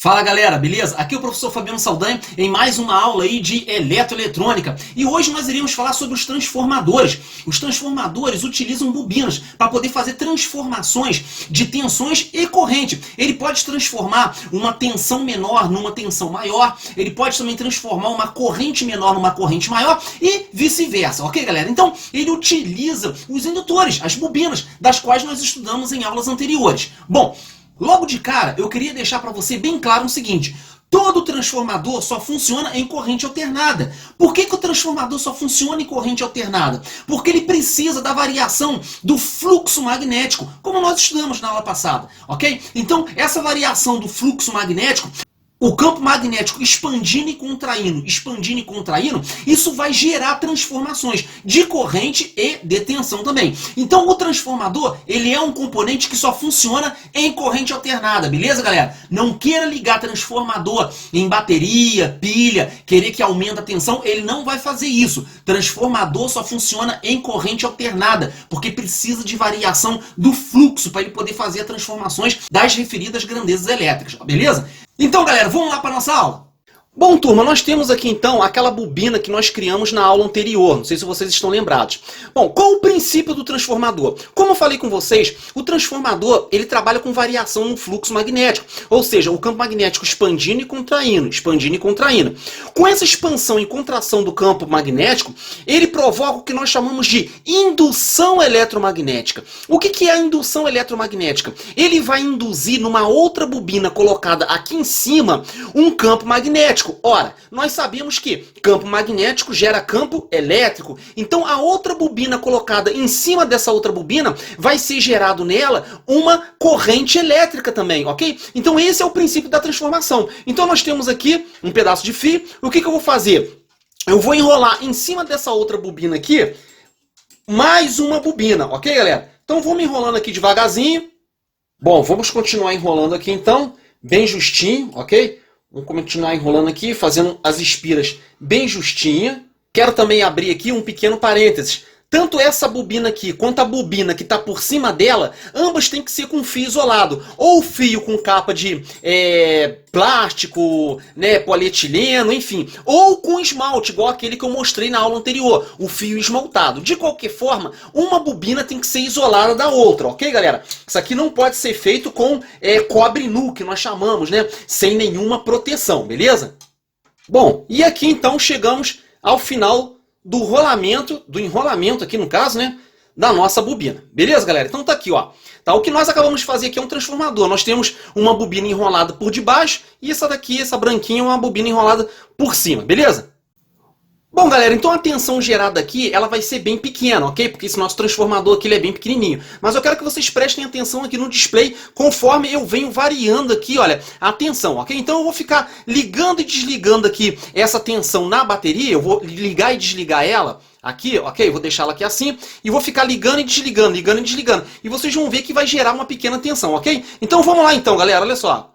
Fala galera, beleza? Aqui é o professor Fabiano Saldanha em mais uma aula aí de eletroeletrônica. E hoje nós iremos falar sobre os transformadores. Os transformadores utilizam bobinas para poder fazer transformações de tensões e corrente. Ele pode transformar uma tensão menor numa tensão maior, ele pode também transformar uma corrente menor numa corrente maior e vice-versa, ok galera? Então ele utiliza os indutores, as bobinas, das quais nós estudamos em aulas anteriores. Bom, logo de cara, eu queria deixar para você bem claro o seguinte: todo transformador só funciona em corrente alternada. Por que o transformador só funciona em corrente alternada? Porque ele precisa da variação do fluxo magnético, como nós estudamos na aula passada, ok? Então, essa variação do fluxo magnético, o campo magnético expandindo e contraindo, isso vai gerar transformações de corrente e de tensão também. Então o transformador, ele é um componente que só funciona em corrente alternada, beleza galera? Não queira ligar transformador em bateria, pilha, querer que aumente a tensão, ele não vai fazer isso. Transformador só funciona em corrente alternada, porque precisa de variação do fluxo para ele poder fazer transformações das referidas grandezas elétricas, beleza? Então, galera, vamos lá para a nossa aula? Bom, turma, nós temos aqui então aquela bobina que nós criamos na aula anterior. Não sei se vocês estão lembrados. Bom, qual o princípio do transformador? Como eu falei com vocês, o transformador ele trabalha com variação no fluxo magnético. Ou seja, o campo magnético expandindo e contraindo, expandindo e contraindo. Com essa expansão e contração do campo magnético, ele provoca o que nós chamamos de indução eletromagnética. O que é a indução eletromagnética? Ele vai induzir numa outra bobina colocada aqui em cima um campo magnético. Ora, nós sabemos que campo magnético gera campo elétrico. Então a outra bobina colocada em cima dessa outra bobina vai ser gerado nela uma corrente elétrica também, ok? Então esse é o princípio da transformação. Então nós temos aqui um pedaço de fio. O que eu vou fazer? Eu vou enrolar em cima dessa outra bobina aqui mais uma bobina, ok galera? Então vamos enrolando aqui devagarzinho. Bom, vamos continuar enrolando aqui então, bem justinho, ok? Vamos continuar enrolando aqui, fazendo as espiras bem justinha. Quero também abrir aqui um pequeno parênteses. Tanto essa bobina aqui, quanto a bobina que está por cima dela, ambas têm que ser com fio isolado. Ou fio com capa de plástico, né, polietileno, enfim. Ou com esmalte, igual aquele que eu mostrei na aula anterior, o fio esmaltado. De qualquer forma, uma bobina tem que ser isolada da outra, ok, galera? Isso aqui não pode ser feito com cobre nu, que nós chamamos, né, sem nenhuma proteção, beleza? Bom, e aqui então chegamos ao final do enrolamento aqui no caso, né, da nossa bobina. Beleza, galera? Então tá aqui, ó. Tá, o que nós acabamos de fazer aqui é um transformador. Nós temos uma bobina enrolada por debaixo e essa daqui, essa branquinha, é uma bobina enrolada por cima, beleza? Bom, galera, então a tensão gerada aqui, ela vai ser bem pequena, ok? Porque esse nosso transformador aqui ele é bem pequenininho. Mas eu quero que vocês prestem atenção aqui no display, conforme eu venho variando aqui, olha, a tensão, ok? Então eu vou ficar ligando e desligando aqui essa tensão na bateria, eu vou ligar e desligar ela aqui, ok? Vou deixar ela aqui assim, e vou ficar ligando e desligando, ligando e desligando. E vocês vão ver que vai gerar uma pequena tensão, ok? Então vamos lá então, galera, olha só.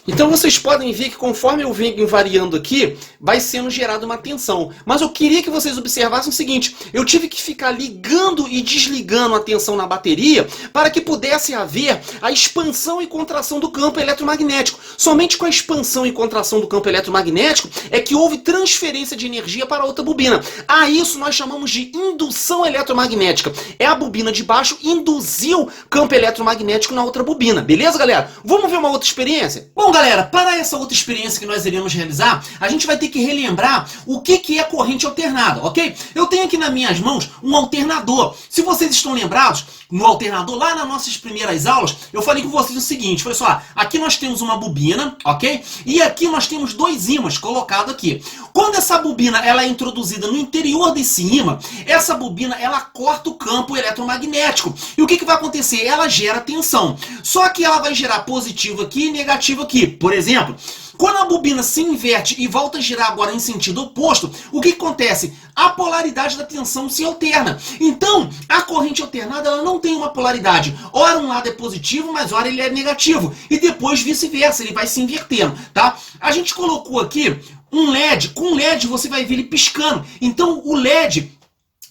Então vocês podem ver que conforme eu venho variando aqui, vai sendo gerada uma tensão. Mas eu queria que vocês observassem o seguinte: eu tive que ficar ligando e desligando a tensão na bateria para que pudesse haver a expansão e contração do campo eletromagnético. Somente com a expansão e contração do campo eletromagnético é que houve transferência de energia para outra bobina. A isso nós chamamos de indução eletromagnética. É a bobina de baixo induziu campo eletromagnético na outra bobina. Beleza, galera? Vamos ver uma outra experiência? Bom, galera, para essa outra experiência que nós iremos realizar, a gente vai ter que relembrar o que é corrente alternada, ok? Eu tenho aqui nas minhas mãos um alternador. Se vocês estão lembrados, no alternador, lá nas nossas primeiras aulas, eu falei com vocês o seguinte, foi só, aqui nós temos uma bobina, ok? E aqui nós temos dois ímãs colocados aqui. Quando essa bobina ela é introduzida no interior desse ímã, essa bobina ela corta o campo eletromagnético. E o que vai acontecer? Ela gera tensão. Só que ela vai gerar positivo aqui e negativo aqui. Por exemplo, quando a bobina se inverte e volta a girar agora em sentido oposto, o que acontece? A polaridade da tensão se alterna. Então, a corrente alternada ela não tem uma polaridade. Ora um lado é positivo, mas ora ele é negativo. E depois vice-versa, ele vai se invertendo, tá? A gente colocou aqui um LED. Com LED você vai ver ele piscando. Então, o LED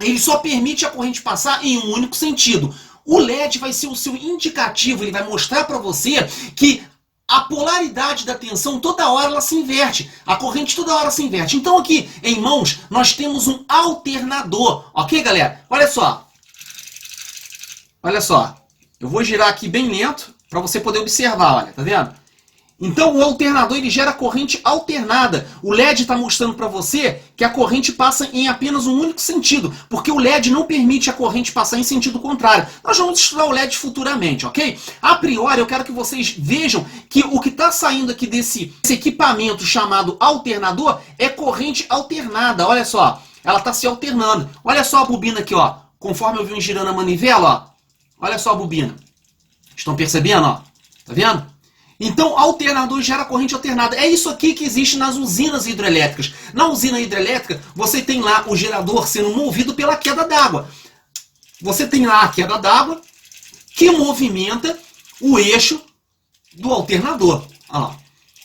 ele só permite a corrente passar em um único sentido. O LED vai ser o seu indicativo, ele vai mostrar para você que a polaridade da tensão toda hora ela se inverte, a corrente toda hora se inverte. Então aqui em mãos nós temos um alternador, ok, galera? Olha só, eu vou girar aqui bem lento para você poder observar, olha, tá vendo? Então o alternador ele gera corrente alternada. O LED está mostrando para você que a corrente passa em apenas um único sentido, porque o LED não permite a corrente passar em sentido contrário. Nós vamos estudar o LED futuramente, ok? A priori eu quero que vocês vejam que o que está saindo aqui desse equipamento chamado alternador é corrente alternada. Olha só, ela está se alternando. Olha só a bobina aqui, ó. Conforme eu vim girando a manivela, ó. Olha só a bobina. Estão percebendo, ó? Tá vendo? Então, alternador gera corrente alternada. É isso aqui que existe nas usinas hidrelétricas. Na usina hidrelétrica, você tem lá o gerador sendo movido pela queda d'água. Você tem lá a queda d'água que movimenta o eixo do alternador. Olha lá.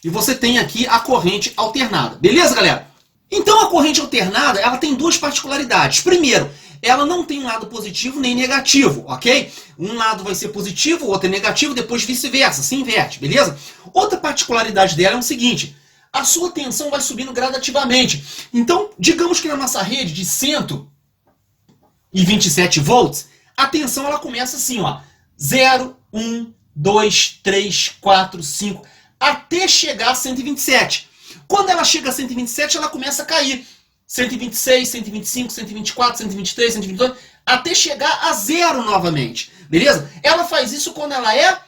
E você tem aqui a corrente alternada. Beleza, galera? Então, a corrente alternada ela tem duas particularidades. Primeiro, ela não tem um lado positivo nem negativo, ok? Um lado vai ser positivo, o outro é negativo, depois vice-versa, se inverte, beleza? Outra particularidade dela é o seguinte, a sua tensão vai subindo gradativamente. Então, digamos que na nossa rede de 127 volts, a tensão ela começa assim, ó, 0, 1, 2, 3, 4, 5, até chegar a 127. Quando ela chega a 127, ela começa a cair. 126, 125, 124, 123, 122, até chegar a 0 novamente, beleza? Ela faz isso quando ela é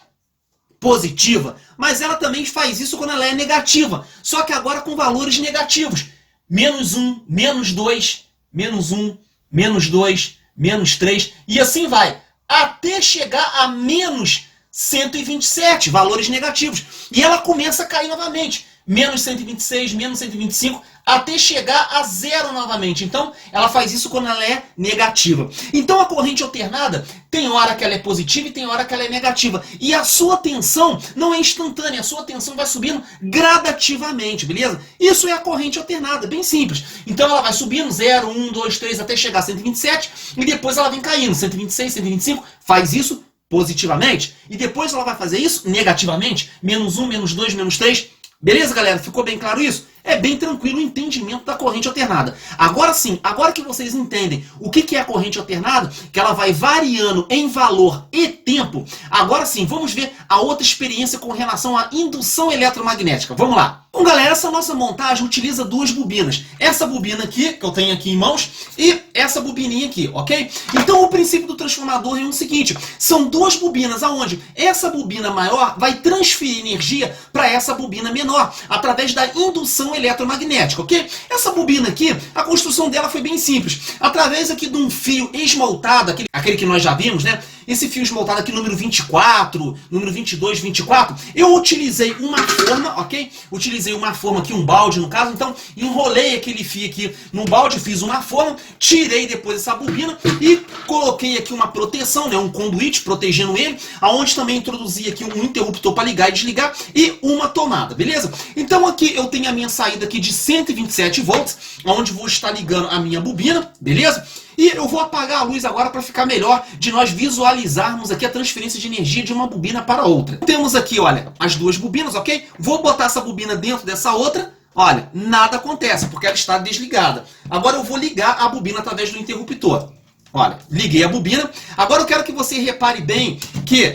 positiva, mas ela também faz isso quando ela é negativa, só que agora com valores negativos. Menos 1, menos 2, menos 1, menos 2, menos 3, e assim vai, até chegar a menos 127, valores negativos. E ela começa a cair novamente, menos 126, menos 125, até chegar a 0 novamente. Então, ela faz isso quando ela é negativa. Então, a corrente alternada tem hora que ela é positiva e tem hora que ela é negativa. E a sua tensão não é instantânea, a sua tensão vai subindo gradativamente, beleza? Isso é a corrente alternada, bem simples. Então, ela vai subindo 0, 1, 2, 3, até chegar a 127, e depois ela vem caindo, 126, 125, faz isso positivamente, e depois ela vai fazer isso negativamente, menos 1, menos 2, menos 3, beleza, galera? Ficou bem claro isso? É bem tranquilo o entendimento da corrente alternada. Agora sim, agora que vocês entendem o que é a corrente alternada, que ela vai variando em valor e tempo, agora sim, vamos ver a outra experiência com relação à indução eletromagnética. Vamos lá. Bom, galera, essa nossa montagem utiliza duas bobinas. Essa bobina aqui, que eu tenho aqui em mãos, e essa bobininha aqui, ok? Então, o princípio do transformador é o seguinte, são duas bobinas, aonde essa bobina maior vai transferir energia para essa bobina menor, através da indução eletromagnética, ok? Essa bobina aqui, a construção dela foi bem simples. Através aqui de um fio esmaltado, aquele que nós já vimos, né? Esse fio esmaltado aqui, número 24, número 22, 24, eu utilizei uma forma, ok? Utilizei uma forma aqui, um balde no caso, então enrolei aquele fio aqui no balde, fiz uma forma, tirei depois essa bobina e coloquei aqui uma proteção, né? Um conduíte protegendo ele, aonde também introduzi aqui um interruptor para ligar e desligar e uma tomada, beleza? Então aqui eu tenho a minha saída aqui de 127 volts, onde vou estar ligando a minha bobina, beleza? E eu vou apagar a luz agora para ficar melhor de nós visualizarmos aqui a transferência de energia de uma bobina para outra. Temos aqui, olha, as duas bobinas, ok? Vou botar essa bobina dentro dessa outra. Olha, nada acontece porque ela está desligada. Agora eu vou ligar a bobina através do interruptor. Olha, liguei a bobina. Agora eu quero que você repare bem que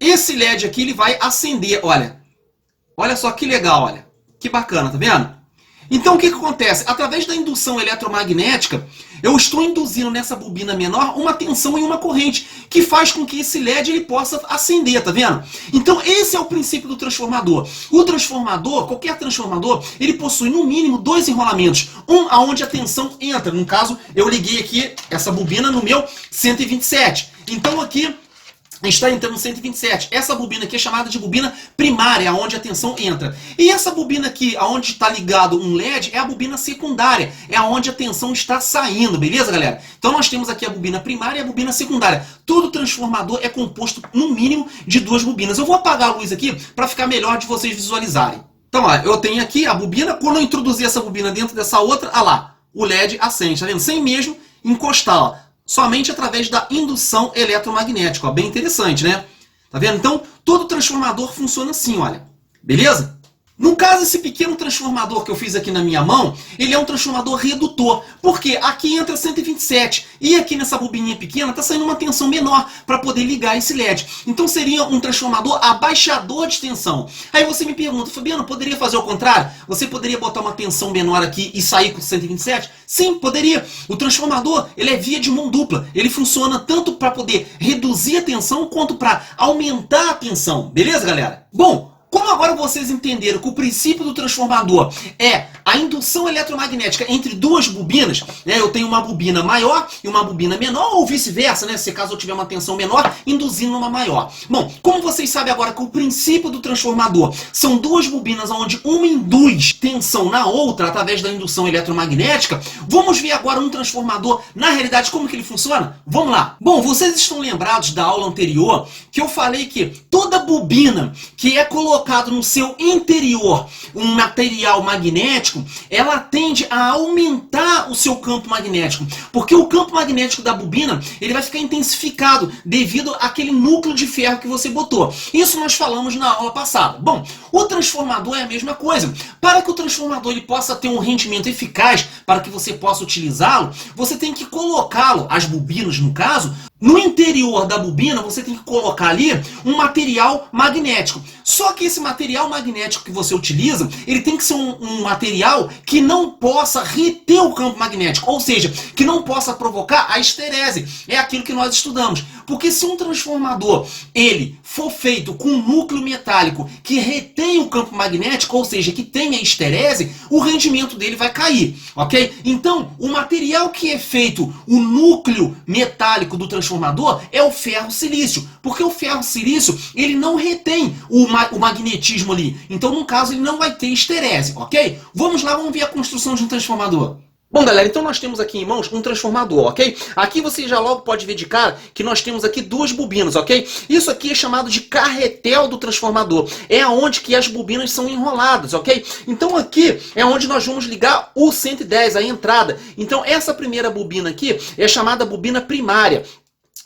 esse LED aqui ele vai acender, olha. Olha só que legal, olha. Que bacana, tá vendo? Então o que acontece? Através da indução eletromagnética, eu estou induzindo nessa bobina menor uma tensão e uma corrente, que faz com que esse LED ele possa acender, tá vendo? Então esse é o princípio do transformador. O transformador, qualquer transformador, ele possui no mínimo dois enrolamentos. Um aonde a tensão entra, no caso eu liguei aqui essa bobina no meu 127. Então aqui está entrando 127. Essa bobina aqui é chamada de bobina primária, onde a tensão entra. E essa bobina aqui, onde está ligado um LED, é a bobina secundária, é onde a tensão está saindo, beleza, galera? Então nós temos aqui a bobina primária e a bobina secundária. Todo transformador é composto, no mínimo, de duas bobinas. Eu vou apagar a luz aqui para ficar melhor de vocês visualizarem. Então, ó, eu tenho aqui a bobina. Quando eu introduzir essa bobina dentro dessa outra, olha lá, o LED acende, tá vendo? Sem mesmo encostar, ó. somente através da indução eletromagnética. Ó, bem interessante, né? Tá vendo? Então, todo transformador funciona assim, olha. Beleza? No caso, esse pequeno transformador que eu fiz aqui na minha mão, ele é um transformador redutor, porque aqui entra 127 e aqui nessa bobininha pequena está saindo uma tensão menor para poder ligar esse LED. Então seria um transformador abaixador de tensão. Aí você me pergunta, Fabiano, poderia fazer o contrário? Você poderia botar uma tensão menor aqui e sair com 127? Sim, poderia. O transformador, ele é via de mão dupla. Ele funciona tanto para poder reduzir a tensão quanto para aumentar a tensão. Beleza, galera? Bom, como agora vocês entenderam que o princípio do transformador é a indução eletromagnética entre duas bobinas, né? Eu tenho uma bobina maior e uma bobina menor, ou vice-versa, né? Se caso eu tiver uma tensão menor, induzindo uma maior. Bom, como vocês sabem agora que o princípio do transformador são duas bobinas onde uma induz tensão na outra através da indução eletromagnética, vamos ver agora um transformador, na realidade, como que ele funciona? Vamos lá. Bom, vocês estão lembrados da aula anterior que eu falei que toda bobina que é colocada no seu interior um material magnético, ela tende a aumentar o seu campo magnético, porque o campo magnético da bobina ele vai ficar intensificado devido àquele núcleo de ferro que você botou. Isso nós falamos na aula passada. Bom, o transformador é a mesma coisa. Para que o transformador ele possa ter um rendimento eficaz, para que você possa utilizá-lo, você tem que colocá-lo, as bobinas no caso, no interior da bobina você tem que colocar ali um material magnético. Só que esse material magnético que você utiliza, ele tem que ser um material que não possa reter o campo magnético, ou seja, que não possa provocar a esterese. É aquilo que nós estudamos. Porque se um transformador ele for feito com um núcleo metálico que retém o campo magnético, ou seja, que tenha esterese, o rendimento dele vai cair, ok? Então, o material que é feito, o núcleo metálico do transformador é o ferro-silício, porque o ferro-silício ele não retém o magnetismo ali. Então, no caso, ele não vai ter esterese, ok? Vamos lá, vamos ver a construção de um transformador. Bom, galera, então nós temos aqui em mãos um transformador, ok? Aqui você já logo pode ver de cara que nós temos aqui duas bobinas, ok? Isso aqui é chamado de carretel do transformador. É onde que as bobinas são enroladas, ok? Então aqui é onde nós vamos ligar o 110, a entrada. Então essa primeira bobina aqui é chamada bobina primária.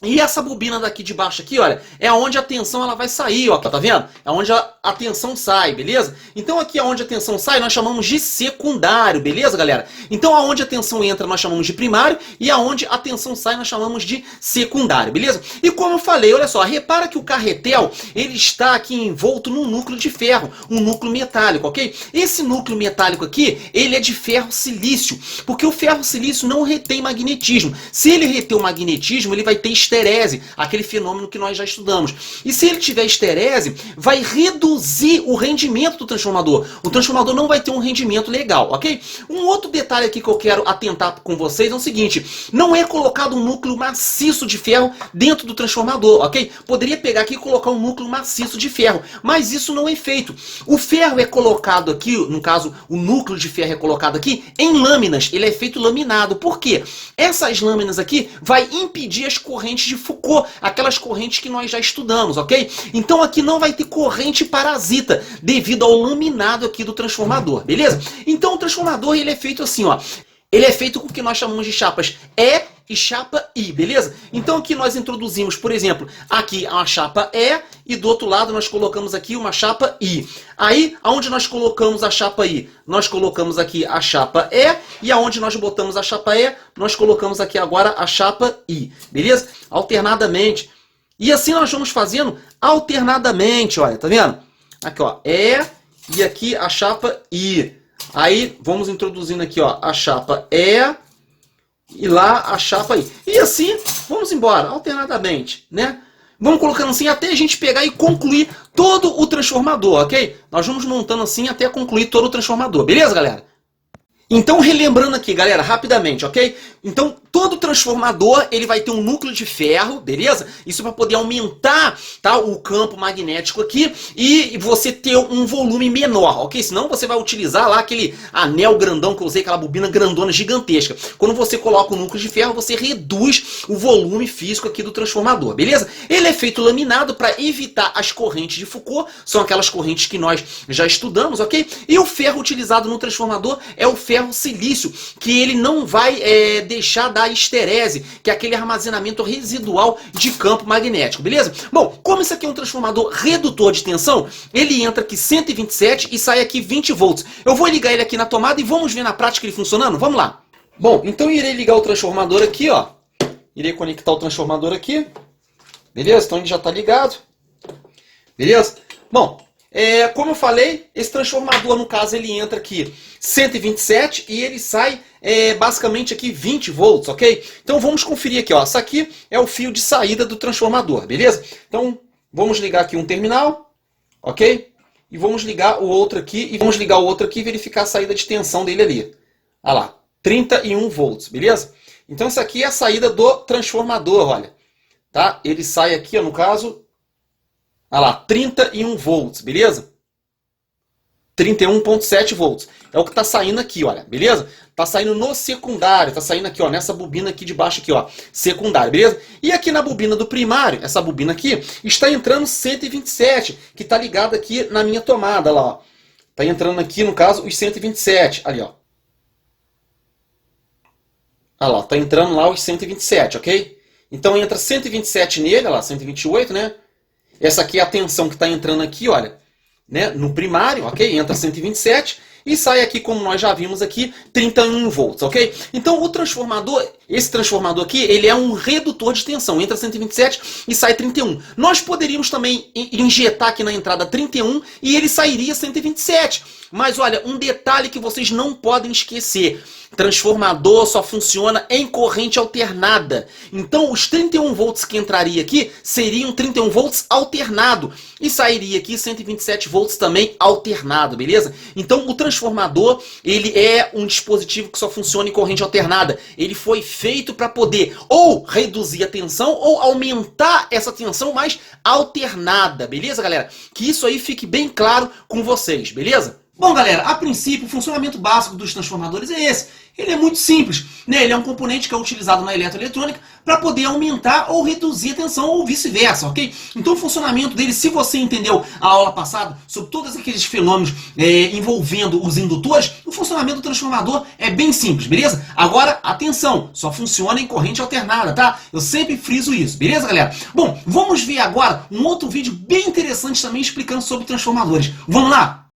E essa bobina daqui de baixo aqui, olha, é onde a tensão ela vai sair, ó, tá vendo? É onde a tensão sai, beleza? Então aqui onde a tensão sai, nós chamamos de secundário, beleza, galera? Então aonde a tensão entra, nós chamamos de primário, e aonde a tensão sai, nós chamamos de secundário, beleza? E como eu falei, olha só, repara que o carretel, ele está aqui envolto num núcleo de ferro, um núcleo metálico, ok? Esse núcleo metálico aqui, ele é de ferro-silício, porque o ferro-silício não retém magnetismo. Se ele reter o magnetismo, ele vai ter esterese, aquele fenômeno que nós já estudamos. E se ele tiver esterese, vai reduzir o rendimento do transformador. O transformador não vai ter um rendimento legal, ok? Um outro detalhe aqui que eu quero atentar com vocês é o seguinte, não é colocado um núcleo maciço de ferro dentro do transformador, ok? Poderia pegar aqui e colocar um núcleo maciço de ferro, mas isso não é feito. O ferro é colocado aqui, no caso, o núcleo de ferro é colocado aqui em lâminas, ele é feito laminado. Por quê? Essas lâminas aqui vai impedir as correntes de Foucault, aquelas correntes que nós já estudamos, ok? Então aqui não vai ter corrente parasita devido ao laminado aqui do transformador, beleza? Então o transformador ele é feito assim, ó. Ele é feito com o que nós chamamos de chapas E e chapa I, beleza? Então aqui nós introduzimos, por exemplo, aqui uma chapa E e do outro lado nós colocamos aqui uma chapa I. Aí, aonde nós colocamos a chapa I? Nós colocamos aqui a chapa E e aonde nós botamos a chapa E, nós colocamos aqui agora a chapa I, beleza? Alternadamente. E assim nós vamos fazendo alternadamente, olha, tá vendo? Aqui, ó, E e aqui a chapa I. Aí vamos introduzindo aqui, ó, a chapa E e lá a chapa I. E assim vamos embora, alternadamente, né? Vamos colocando assim até a gente pegar e concluir todo o transformador, ok? Nós vamos montando assim até concluir todo o transformador, beleza, galera? Então, relembrando aqui, galera, rapidamente, ok? Então, todo transformador, ele vai ter um núcleo de ferro, beleza? Isso para poder aumentar, tá, o campo magnético aqui e você ter um volume menor, ok? Senão você vai utilizar lá aquele anel grandão que eu usei, aquela bobina grandona gigantesca. Quando você coloca o núcleo de ferro, você reduz o volume físico aqui do transformador, beleza? Ele é feito laminado para evitar as correntes de Foucault, são aquelas correntes que nós já estudamos, ok? E o ferro utilizado no transformador é o ferro ferro silício, que ele não vai deixar da histerese, que é aquele armazenamento residual de campo magnético, beleza? Bom, como isso aqui é um transformador redutor de tensão, ele entra aqui 127 e sai aqui 20 volts. Eu vou ligar ele aqui na tomada e vamos ver na prática ele funcionando? Vamos lá. Bom, então irei ligar o transformador aqui, ó. Irei conectar o transformador aqui. Beleza? Então ele já está ligado. Beleza? Bom, como eu falei, esse transformador, no caso, ele entra aqui 127 e ele sai basicamente aqui 20 volts, ok? Então vamos conferir aqui, ó. Isso aqui é o fio de saída do transformador, beleza? Então vamos ligar aqui um terminal, ok? E vamos ligar o outro aqui e verificar a saída de tensão dele ali. Olha lá, 31 volts, beleza? Então isso aqui é a saída do transformador, olha. Tá? Ele sai aqui, ó, no caso, olha lá, 31 volts, beleza? 31,7 volts. É o que está saindo aqui, olha, beleza? Está saindo no secundário, está saindo aqui, ó, nessa bobina aqui de baixo aqui, ó, secundário, beleza? E aqui na bobina do primário, essa bobina aqui, está entrando 127, que está ligada aqui na minha tomada, lá, ó. Está entrando aqui, no caso, os 127, ali, ó. Olha lá, está entrando lá os 127, ok? Então entra 127 nele, olha lá, 128, né? Essa aqui é a tensão que está entrando aqui, olha, né, no primário, ok? Entra 127 e sai aqui, como nós já vimos aqui, 31 volts, ok? Então o transformador, esse transformador aqui, ele é um redutor de tensão. Entra 127 e sai 31. Nós poderíamos também injetar aqui na entrada 31 e ele sairia 127. Mas olha, um detalhe que vocês não podem esquecer. Transformador só funciona em corrente alternada. Então os 31 volts que entraria aqui seriam 31 volts alternado. E sairia aqui 127 volts também alternado, beleza? Então o transformador, ele é um dispositivo que só funciona em corrente alternada. Ele foi feito para poder ou reduzir a tensão ou aumentar essa tensão mais alternada, beleza, galera? Que isso aí fique bem claro com vocês, beleza? Bom, galera, a princípio, o funcionamento básico dos transformadores é esse. Ele é muito simples, né? Ele é um componente que é utilizado na eletroeletrônica para poder aumentar ou reduzir a tensão ou vice-versa, ok? Então o funcionamento dele, se você entendeu a aula passada sobre todos aqueles fenômenos envolvendo os indutores, o funcionamento do transformador é bem simples, beleza? Agora, atenção, só funciona em corrente alternada, tá? Eu sempre friso isso, beleza, galera? Bom, vamos ver agora um outro vídeo bem interessante também explicando sobre transformadores. Vamos lá?